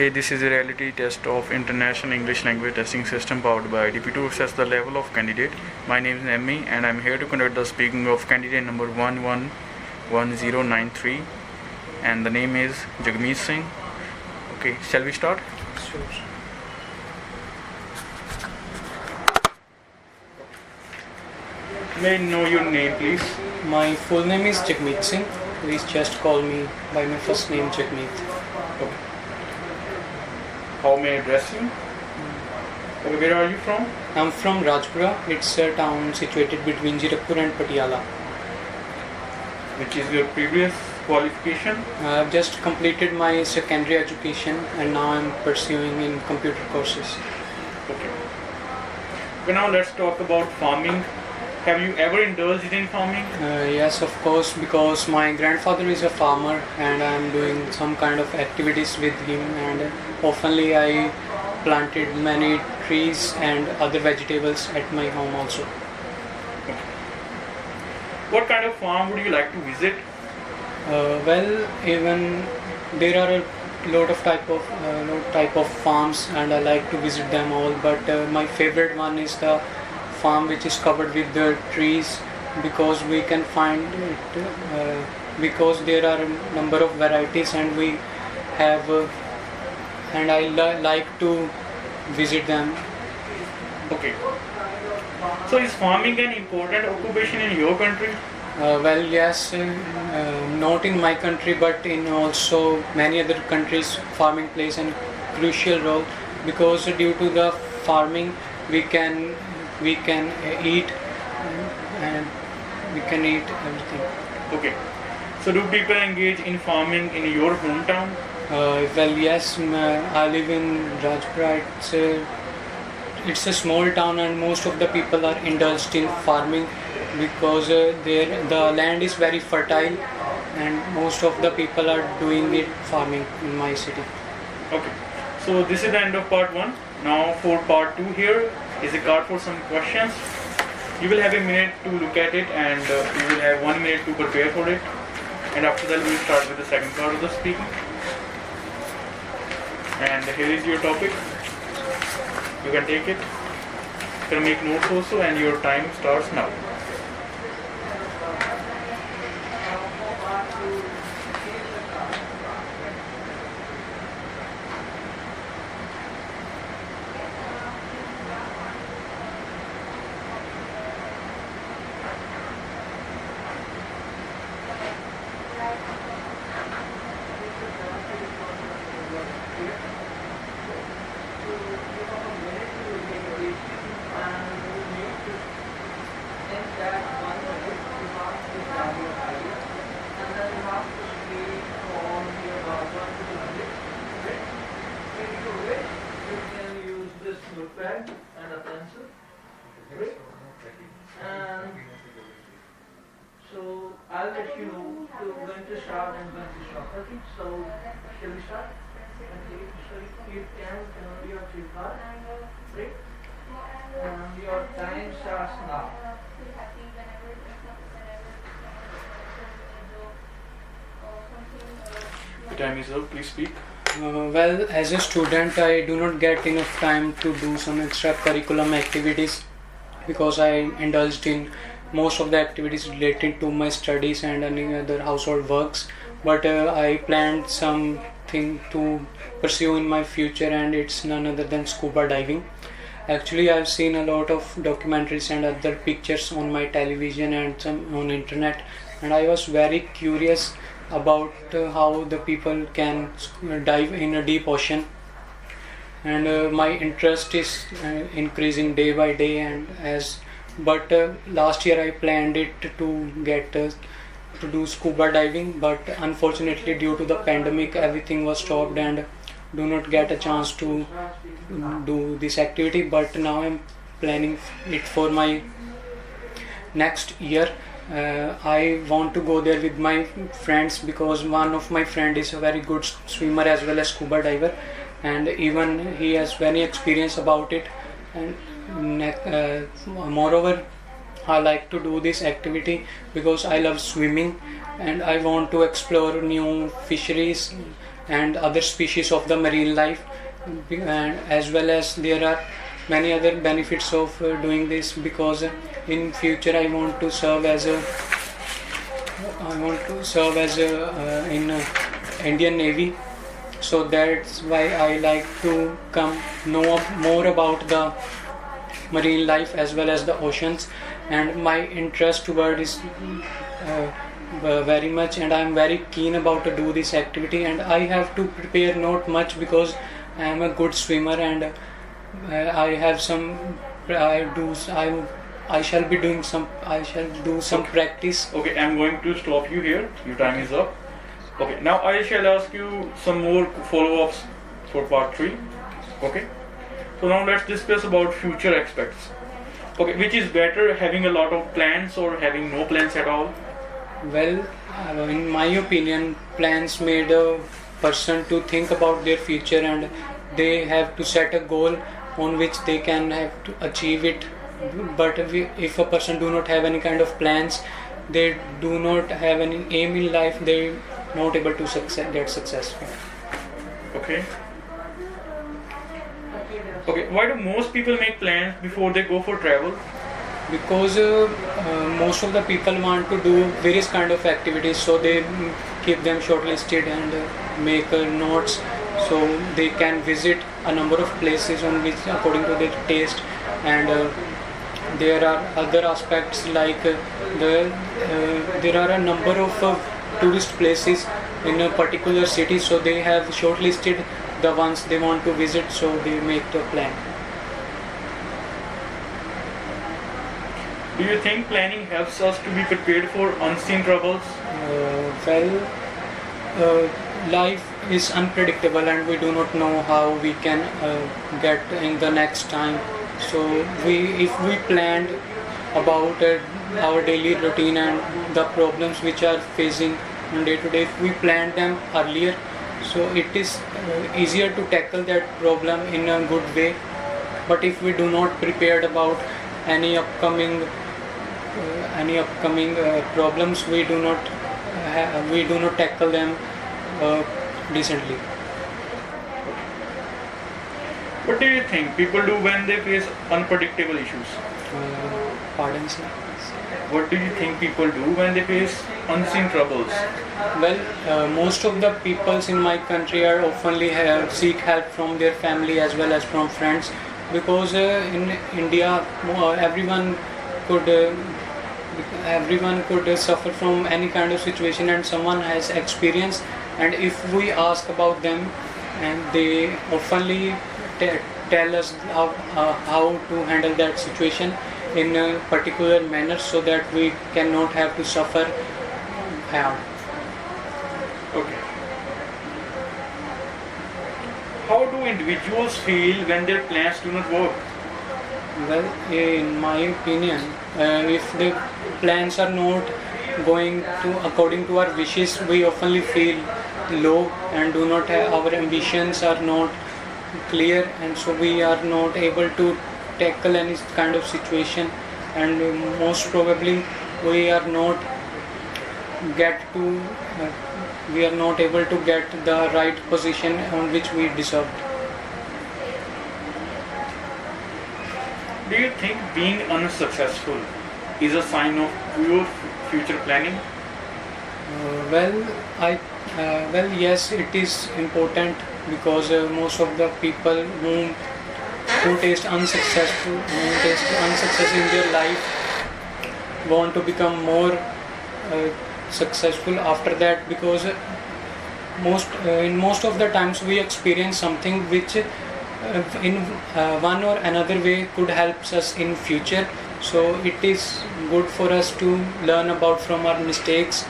Hey, this is a reality test of International English Language Testing System powered by IDP to assess the level of candidate. My name is Emmy and I'm here to conduct the speaking of candidate number 111093 and the name is Jagmeet Singh. Okay, shall we start? Sure. May I know your name, please? My full name is Jagmeet Singh. Please just call me by my first name, Jagmeet. Okay. How may I address you? Okay, where are you from? I'm from Rajpura. It's a town situated between Jirakpur and Patiala. Which is your previous qualification? I've just completed my secondary education and now I'm pursuing in computer courses. Okay. Okay, now let's talk about farming. Have you ever indulged in farming? Yes, of course, because my grandfather is a farmer and I'm doing some kind of activities with him, and oftenly I planted many trees and other vegetables at my home also. What kind of farm would you like to visit? Well, even there are a lot of type of farms and I like to visit them all, but my favorite one is the farm which is covered with the trees, because we can find it because there are a number of varieties and we have and I like to visit them. Okay. So is farming an important occupation in your country? Well, yes, not in my country, but in also many other countries, farming plays a crucial role, because due to the farming we can eat and we can eat everything. Okay. So do people engage in farming in your hometown? Well, yes, I live in Rajpura. It's a small town and most of the people are indulged in farming because the land is very fertile and most of the people are doing it farming in my city. Okay. So this is the end of part 1. Now for part 2 here is a card for some questions. You will have a minute to look at it and you will have 1 minute to prepare for it. And after that we will start with the second part of the speaking. And here is your topic. You can take it. You can make notes also and your time starts now. Notepad and a pencil. Right? And so I'll let you know when to start and when to stop. Okay? So shall we start? Okay. So you can your three cards. Right? And your time starts now. The time is up. Please speak. Well, as a student, I do not get enough time to do some extracurriculum activities because I indulged in most of the activities related to my studies and any other household works. But I planned something to pursue in my future, and it's none other than scuba diving. Actually, I've seen a lot of documentaries and other pictures on my television and some on internet, and I was very curious about how the people can dive in a deep ocean, and my interest is increasing day by day. And but last year I planned it to get to do scuba diving, but unfortunately due to the pandemic everything was stopped and do not get a chance to do this activity. But now I'm planning it for my next year. I want to go there with my friends because one of my friend is a very good swimmer as well as scuba diver, and even he has very experience about it. And moreover, I like to do this activity because I love swimming and I want to explore new fisheries and other species of the marine life, and as well as there are many other benefits of doing this, because in future I want to serve as a in Indian Navy. So that's why I like to know more about the marine life as well as the oceans, and my interest toward is very much, and I am very keen about to do this activity. And I have to prepare not much because I am a good swimmer, and I have some I shall do some practice. Okay, I'm going to stop you here. Your time is up. Okay, now I shall ask you some more follow-ups for part 3. Okay, so now let's discuss about future aspects. Okay, which is better, having a lot of plans or having no plans at all? Well, in my opinion, plans made a person to think about their future, and they have to set a goal on which they can have to achieve it. But if a person do not have any kind of plans, they do not have any aim in life, they not able to get successful. Okay. Okay, why do most people make plans before they go for travel? Because most of the people want to do various kind of activities, so they keep them shortlisted and make notes, so they can visit a number of places on which according to their taste. And there are other aspects like there are a number of tourist places in a particular city, so they have shortlisted the ones they want to visit, so they make the plan. Do you think planning helps us to be prepared for unseen troubles? Life is unpredictable, and we do not know how we can get in the next time. So if we planned about our daily routine and the problems which are facing on day to day, if we planned them earlier, so it is easier to tackle that problem in a good way. But if we do not prepared about any upcoming problems, we do not tackle them decently. What do you think people do when they face unpredictable issues? Pardon, sir? What do you think people do when they face unseen troubles? Well, most of the peoples in my country are oftenly seek help from their family as well as from friends, because in India everyone could suffer from any kind of situation, and someone has experience, and if we ask about them, and they oftenly tell us how to handle that situation in a particular manner, so that we cannot have to suffer harm. Okay. How do individuals feel when their plans do not work? Well, in my opinion, if the plans are not going to according to our wishes, we oftenly feel low and do not have, our ambitions are not clear, and so we are not able to tackle any kind of situation, and most probably we are not able to get the right position on which we deserved. Do you think being unsuccessful is a sign of poor future planning? Well, yes, it is important, because most of the people who taste unsuccess in their life want to become more successful after that, because in most of the times we experience something which in one or another way could help us in future. So it is good for us to learn about from our mistakes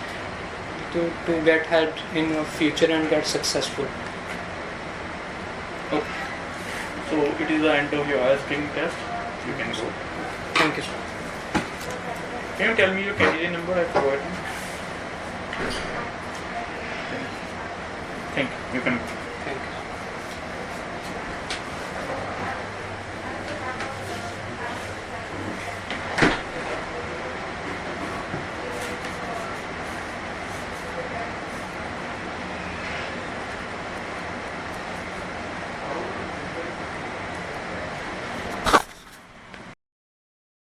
to get help in the future and get successful. Okay. So it is the end of your IELTS speaking test. You can go. Thank you, sir. Can you tell me your candidate number? I forgot. Thank you. You can go.